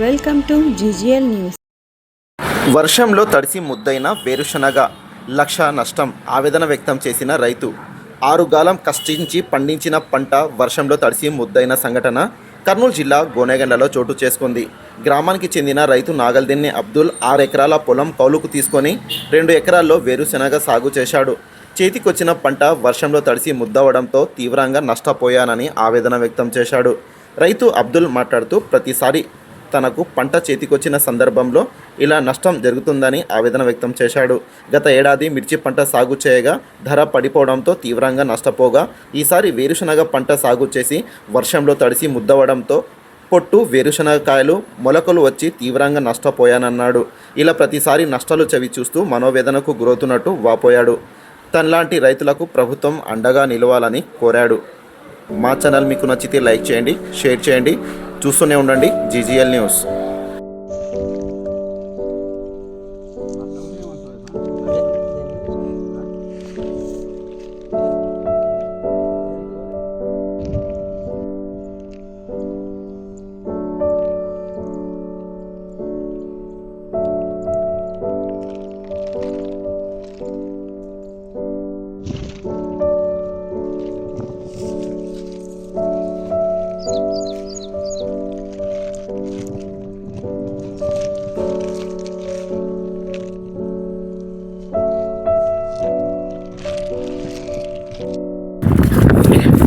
Welcome to GGL news. వర్షంలో తడిసి ముద్దైన వేరుశనగ లక్ష నష్టం ఆవేదన వ్యక్తం చేసిన రైతు. ఆరుగాలం కష్టించి పండించిన పంట వర్షంలో తడిసి ముద్దైన సంఘటన కర్నూలు జిల్లా గోనెగండ్లలో చోటు చేసుకుంది. గ్రామానికి చెందిన రైతు నాగల్దిన్ని అబ్దుల్ 6 ఎకరాల పొలం కౌలుకు తీసుకొని 2 ఎకరాల్లో వేరుశనగ సాగు చేశాడు. చేతికొచ్చిన పంట వర్షంలో తడిసి ముద్దవడంతో తీవ్రంగా నష్టపోయానని ఆవేదన వ్యక్తం చేశాడు. రైతు అబ్దుల్ మాట్లాడుతూ ప్రతిసారి తనకు పంట చేతికొచ్చిన సందర్భంలో ఇలా నష్టం జరుగుతుందని ఆవేదన వ్యక్తం చేశాడు. గత ఏడాది మిర్చి పంట సాగు చేయగా ధర పడిపోవడంతో తీవ్రంగా నష్టపోగా ఈసారి వేరుశనగ పంట సాగు చేసి వర్షంలో తడిసి ముద్దవడంతో పొట్టు వేరుశనగకాయలు మొలకలు వచ్చి తీవ్రంగా నష్టపోయానన్నాడు. ఇలా ప్రతిసారి నష్టాలు చవి చూస్తూ మనోవేదనకు గురవుతున్నట్టు వాపోయాడు. తనలాంటి రైతులకు ప్రభుత్వం అండగా నిలవాలని కోరాడు. మా ఛానల్ మీకు నచ్చితే లైక్ చేయండి, షేర్ చేయండి, చూస్తూనే ఉండండి జీజీఎల్ న్యూస్.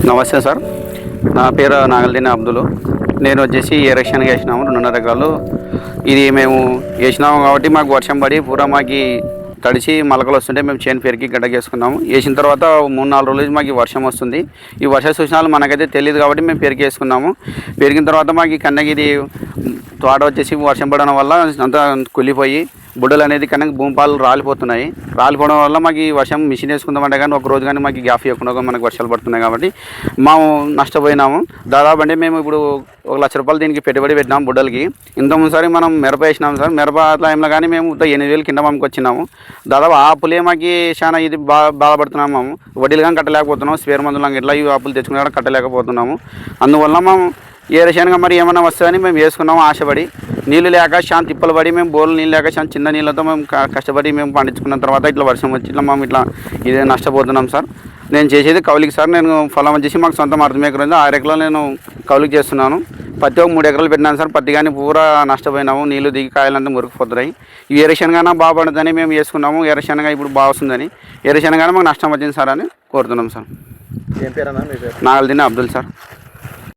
నమస్తే సార్, నా పేరు నాగల్దిన్ని అబ్దుల్. నేను వచ్చేసి వేరుశనగ వేసినాము 2.5 ఎకరాలు. ఇది మేము వేసినాము కాబట్టి మాకు వర్షం పడి పూరా మాకు తడిసి మొలకలు వస్తుంటే మేము చేను పెరిగి గడ్డకేసుకున్నాము. వేసిన తర్వాత 3-4 రోజులు మాకు వర్షం వస్తుంది. ఈ వర్ష సూచనలు మనకైతే తెలియదు కాబట్టి మేము పెరిగేసుకున్నాము. పెరిగిన తర్వాత మాకు కన్నగిది తోట వచ్చేసి వర్షం పడడం వల్ల అంతా కుళ్ళిపోయి బుడ్డలు అనేది కన్నా భూమిపాలు రాలిపోవడం వల్ల మాకు ఈ వర్షం మిషన్ వేసుకుందామంటే కానీ ఒక రోజు కానీ మాకు గ్యాప్ ఇవ్వకుండా మనకు వర్షాలు పడుతున్నాయి కాబట్టి మేము నష్టపోయినాము. దాదాపు అంటే మేము ఇప్పుడు 1 లక్ష రూపాయలు దీనికి పెట్టుబడి పెట్టినాము బుడ్డలకి. ఇంతకుముందుసారి మనం మిరప వేసినాము సార్. మిరప టైంలో కానీ మేము 8,000 కింద అమ్ముకొచ్చినాము. దాదాపు ఆ అప్పులే మాకు చాలా ఇది బాధపడుతున్నాము. మేము వడ్డీలు కానీ కట్టలేకపోతున్నాము. స్పేర్ మందులు ఇట్లా ఈ అప్పులు తెచ్చుకునే కూడా కట్టలేకపోతున్నాము. అందువల్ల మేము వేరుశనగ మరి ఏమైనా వస్తుందని మేము వేసుకున్నాము ఆశపడి. నీళ్ళు లేక చాలా తిప్పలు పడి మేము బోర్లు నీళ్ళు లేక చాలా చిన్న నీళ్ళతో మేము కష్టపడి మేము పండించుకున్న తర్వాత ఇట్లా వర్షం వచ్చి ఇట్లా మేము ఇదే నష్టపోతున్నాం సార్. నేను చేసేది కౌలికి సార్. నేను పొలం వచ్చేసి మాకు సొంత అర్థమేకరం 6 ఎకరాలు నేను కౌలికి చేస్తున్నాను. పత్తి ఒక 3 ఎకరాలు పెట్టినాను సార్. పత్తి కానీ పూరా నష్టపోయినాము. నీళ్ళు దిగి కాయలంతా మురికిపోతున్నాయి. ఈ వేరుశనగ బాగుపడుతుందని మేము వేసుకున్నాము. వేరుశనగ ఇప్పుడు బాగుందని వేరుశనగ మాకు నష్టం వచ్చింది సార్ అని కోరుతున్నాం సార్. ఏం పేరన్నా మీ పేరు? నాగల్దిన్ని అబ్దుల్ సార్.